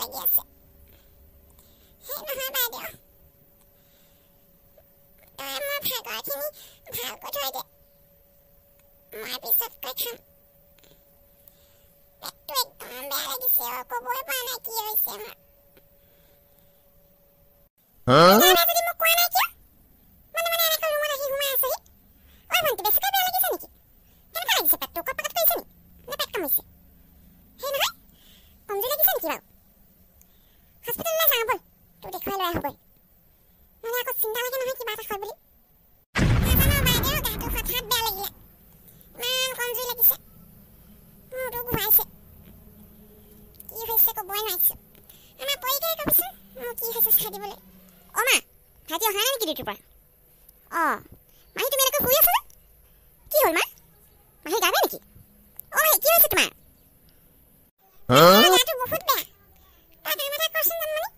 লাগি আছে হে নহয় বাইদেউ তই মোৰ ভাগৰখিনি ভালকৈ থৈ দে মই পিছত কৈ খাম পেটটো একদম বেয়া লাগিছে ক'বই পৰা নাই কি হৈছে মোৰ যদি মোক কোৱা নাই কিয় মানে এনেকৈ ৰুমত আহি সোমাই আছেহি ঐ ভণ্টি বেছিকৈ বেয়া লাগিছে নেকি কেনেকুৱা লাগিছে পেটটো ক'ত পাকত কৰিছে নি নে পেট কামিছে সেই নহয় কমজোৰি লাগিছে নেকি বাৰু হস্পিটেললৈ যাওঁ ব'ল তোক দেখুৱাই লৈ আহোঁ গৈ নহ'লে আকৌ চিন্তা লাগে নহয় কিবা এটা হয় বুলি নাজানো বাইদেউ গাটো হঠাৎ বেয়া লাগিলে ইমান কমজোৰি লাগিছে মূৰটো ঘূৰাইছে কি হৈছে ক'বই নোৱাৰিছোঁ আমাৰ পৰিকেই ক'বচোন মোৰ কি হৈছে চাই দিবলৈ অ' মা ভাইটি অহা নাই নেকি ডিউটিৰ পৰা অঁ মাহী তুমি এনেকৈ শুই আছা কি হ'ল মা মাহী গা বেয়া নেকি অ' ভাই কি হৈছে তোমাৰ গাটো বহুত বেয়া তই কাম এটা কৰচোন জানমানি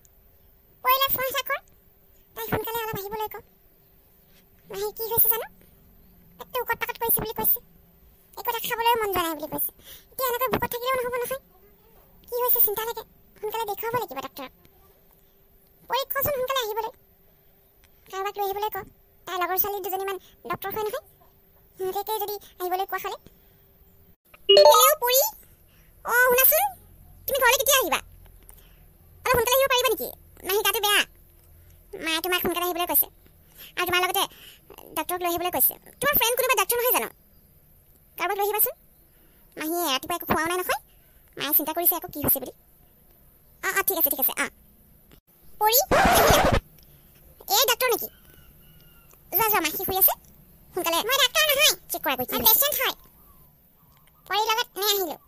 পৰিলে ফোন এটা কৰ তাই সোনকালে অলপ আহিবলৈ ক মাহী কি হৈছে জানো পেটটো উকত পাকত কৰিছে বুলি কৈছে একো এটা খাবলৈ মন যোৱা নাই বুলি কৈছে এতিয়া এনেকৈ ভোকত থাকিলেও নহ'ব নহয় কি হৈছে চিন্তা লাগে সোনকালে দেখুৱাব লাগিব ডাক্তৰক পৰীক্ষাচোন সোনকালে আহিবলৈ কাৰোবাক লৈ আহিবলৈ ক তাইৰ লগৰ ছোৱালী দুজনীমান ডক্তৰ হয় নহয় সিহঁতকে যদি আহিবলৈ কোৱা হ'লে হেল্ল' পৰি অঁ শুনাচোন তুমি ঘৰলৈ কেতিয়া আহিবা অলপ সোনকালে আহিব পাৰিবা নেকি মাহী গাটো বেয়া মায়ে তোমাক সোনকালে আহিবলৈ কৈছে আৰু তোমাৰ লগতে ডক্তৰক লৈ আহিবলৈ কৈছে তোমাৰ ফ্ৰেণ্ড কোনোবা ডক্তৰ নহয় জানো কাৰোবাক লৈ আহিবাচোন মাহীয়ে ৰাতিপুৱা একো খোৱাও নাই নহয় মায়ে চিন্তা কৰিছে আকৌ কি হৈছে বুলি অঁ ঠিক আছে অঁ পৰি এই ডক্তৰ নেকি যোৱা মাখি শুই আছে সোনকালে মই ডাক্তৰ নহয় চেক কৰা গৈ পেচেণ্ট হয় পৰিৰ লগত নে আহিলোঁ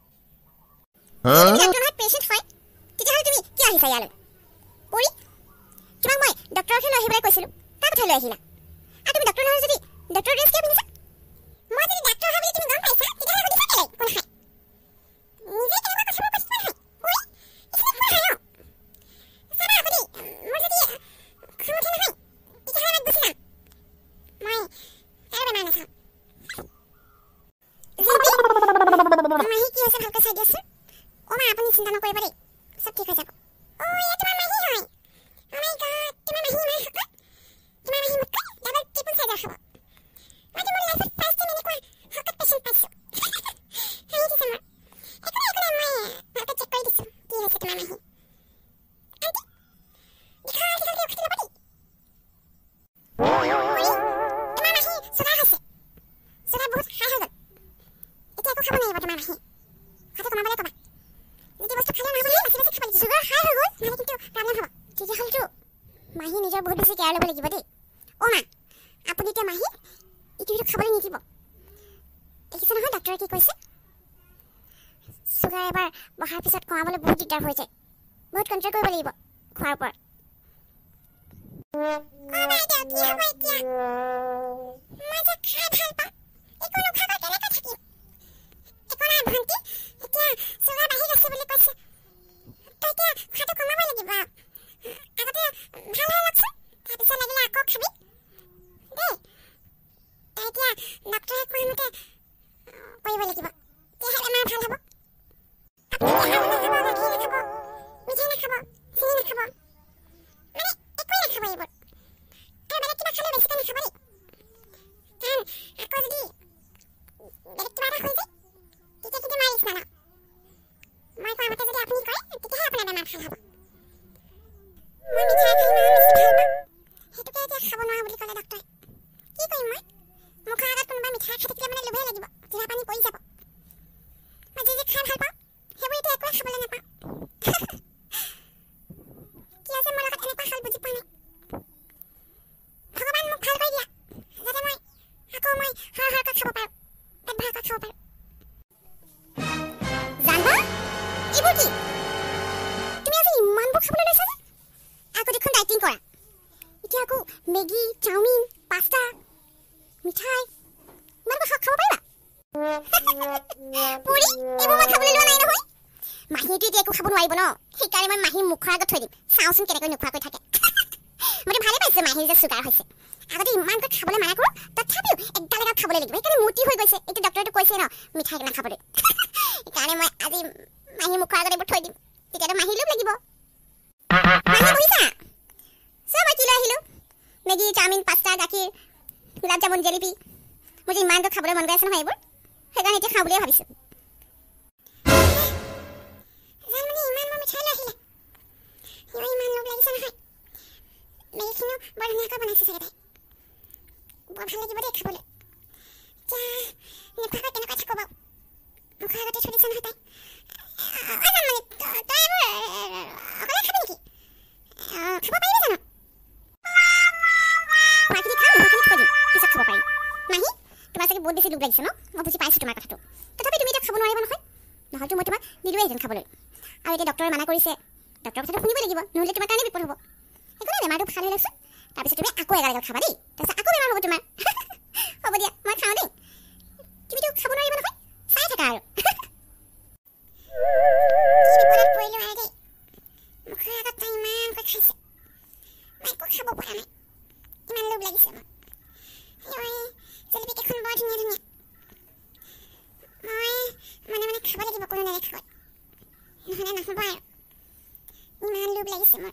ডাক্তৰ নহয় পেচেণ্ট হয় তেতিয়াহ'লে তুমি কি আহিছা ইয়ালৈ পৰি তোমাক মই ডক্তৰৰ ওচৰলৈ আহিবলৈ কৈছিলোঁ তাৰ কথা লৈ আহিলা আৰু তুমি ডক্তৰ নহয় যদি ডক্তৰ ড্ৰেছ কিয় পিন্ধিছা মই যদি ডাক্তৰ হয় বুলি তুমি গম পাইছা তেতিয়াহ'লে সুধিছা কেলৈ কোন হয় নিজে কেনেকুৱা কথাবোৰ কৈছিবা নহয় পৰি ইছমাত ফুৰা হয় চাবা আকৌ দেই মোৰ যদি খং উঠে নহয় তেতিয়াহ'লে মই গুচি যাম মই আৰু বেমাৰ নাখাওঁ মাহী কি হৈছে ভালকৈ চাই দিয়াচোন অ' মা আপুনি চিন্তা নকৰিব দেই চব ঠিক হৈ যাব অ' এয়া তোমাৰ মাহী হয় অ' মাই গড তোমাৰ মাহী ইমান শকত তোমাৰ মাহী মোতকৈ ডাবল ট্ৰিপল চাইজৰ হ'ব মইতো মোৰ লাইফত ফাৰ্ষ্ট টাইম এনেকুৱা শকত পেচেণ্ট পাইছোঁ হাঁহি উঠিছে মোৰ একো নাই মই ভালকৈ চেক কৰি দিছোঁ কি হৈছে তোমাৰ মাহী আণ্টি দীঘলকৈ উঠি ল'ব দেই তোমাৰ মাহী চুগাৰ হৈছে চুগাৰ বহুত হাই হৈ গ'ল এতিয়া একো খাব নোৱাৰিব তোমাৰ মাহী খাটো কমাবলৈ ক'বা যদি বস্তু খালে নহ'ব নহয় বাচি খাব লাগিব চুগাৰ হাই হৈ গ'ল নহ'লে কিন্তু প্ৰব্লেম হ'ব তেতিয়াহ'লেতো মাহী নিজৰ বহুত বেছি কেয়াৰ ল'ব লাগিব দেই অ' মা আপুনি এতিয়া মাহীক ইটো সিটো খাবলৈ নিদিব দেখিছে নহয় ডক্টৰে কি কৈছে চুগাৰ এবাৰ বহাৰ পিছত কমাবলৈ বহুত দিগদাৰ হৈ যায় বহুত কণ্ট্ৰল কৰিব লাগিব খোৱাৰ ওপৰত বাইদেউ কি হ'ব এতিয়া মই যে খাই ভাল পাওঁ একো নোখোৱাকৈ কেনেকৈ থাকিম একো নাই ভণ্টি এতিয়া চুগাৰ বাঢ়ি গৈছে বুলি কৈছে তই এতিয়া খোৱাটো কমাব লাগিব আগতে ভাল হৈ লওকচোন তাৰপিছত লাগিলে আকৌ খাবি দেই তই এতিয়া ডক্টৰে কোৱা মতে কৰিব লাগিব তেতিয়াহে বেমাৰ ভাল হ'ব আপুনি এতিয়া আলু নাখাব গাখীৰ নাখাব মিঠাই নাখাব চেনি নাখাব মানে একোৱেই নাখাব এইবোৰ আৰু বেলেগ কিবা খালেও বেছিকৈ নাখাব দেই কাৰণ আকৌ যদি বেলেগ কিবা এটা হৈ যায় তেতিয়া কিন্তু মই ৰিস্ক নালাওঁ মই কোৱা মতে যদি আপুনি কৰে তেতিয়াহে আপোনাৰ বেমাৰ ভাল হ'ব মই মিঠাই খাই ইমান বেছি ভাল পাওঁ সেইটোকে এতিয়া খাব নোৱাৰোঁ বুলি ক'লে ডক্টৰে কি কৰিম মই মুখৰ আগত কোনোবা মিঠাই খাই থাকিলে মানে লোভেই লাগিব জিভা পানী পৰি যাব মই যি খাই ভাল পাওঁ সেইবোৰ এতিয়া একোৱে খাবলৈ নাপাওঁ কি আছে মোৰ লগত এনেকুৱা হ'ল বুজি পোৱা নাই ভগৱান মোক ভাল কৰি দিয়া যাতে মই আকৌ সৰহকৈ খাব পাৰোঁ পেট ভৰাকৈ খাব পাৰোঁ জানবা এইবোৰ কি তুমি আজি ইমানবোৰ খাবলৈ লৈছা যে আকৌ দেখোন ডাইটিং কৰা এতিয়া আকৌ মেগী চাওমিন পাস্তা মিঠাই ইমানবোৰ খাব পাৰিবা পুৰি এইবোৰ মই খাবলৈ লোৱা নাই নহয় মাহীটো এতিয়া একো খাব নোৱাৰিব ন সেইকাৰণে মই মাহীৰ মুখৰ আগত থৈ দিম চাওঁচোন কেনেকৈ নোখোৱাকৈ থাকে মইতো ভালেই পাইছোঁ মাহীৰ যে চুগাৰ হৈছে আগতে ইমানকৈ খাবলৈ মানা কৰোঁ তথাপিও একগাল এগাল খাবলৈ লাগিব সেইকাৰণে মূৰ্তি হৈ গৈছে এইটো ডক্টৰেটো কৈছে ন মিঠাই নাখাবলৈ সেইকাৰণে মই আজি মাহীৰ মুখৰ আগত এইবোৰ থৈ দিম তেতিয়াতো মাহীৰ লোভ লাগিব বহিছা চব কি লৈ আহিলোঁ মেগী চাওমিন পাস্তা গাখীৰ গোলাপ জামুন জেলেপি মোৰ যে ইমানকৈ খাবলৈ মন গৈ আছে নহয় এইবোৰ সেইকাৰণে এতিয়া খাওঁ বুলিয়ে ভাবিছোঁ জানমণি ইমান মই মিঠাই লৈ আহিলে ইমান লোভ লাগিছে নহয় মেগীখিনিও বৰ ধুনীয়াকৈ বনাইছে চাগে তাই বৰ ভাল লাগিব দেই খাবলৈ এতিয়া নোখোৱাকৈ কেনেকৈ থাকোঁ বাৰু মুখৰ আগতে থৈ দিছে নহয় তাই জানমণি তই এইবোৰ অকলে খাবি নেকি খাব পাৰিবি জানো খোৱাখিনি খাম নোখোৱাখিনি থৈ দিম পিছত খাব পাৰিম মাহী তোমাৰ চাগে বহুত বেছি লোভ লাগিছে ন মই বুজি পাইছোঁ তোমাৰ কথাটো তথাপি তুমি এতিয়া খাব নোৱাৰিবা নহয় নহয়তো মই তোমাক নিদিওঁৱেইহেঁতেন খাবলৈ আৰু এতিয়া ডক্টৰে মানা কৰিছে ডক্টৰৰ কথাটো শুনিবই লাগিব নহ'লে তোমাৰ কাৰণে বিপদ হ'ব সেইকাৰণে বেমাৰটো ভাল হৈ লওকচোন তাৰপিছত তুমি আকৌ এগাল খাবা দেই তাৰপিছত আকৌ বেমাৰ হ'ব তোমাৰ হ'ব দিয়া মই খাওঁ দেই তুমিতো খাব নোৱাৰিবা নহয় চাই থাকা আৰু বিপদত পৰিলোঁ আৰু দেই মুখৰ আগত তাই ইমানকৈ খাইছে মই একো খাব পৰা নাই ইমান লোভ লাগিছে মোৰ জেলেপি কেইখন বৰ ধুনীয়া ধুনীয়া মই মনে মনে খাব লাগিব কোনো নেদেখাকৈ নহ'লে নহ'ব আৰু ইমান লোভ লাগিছে মোৰ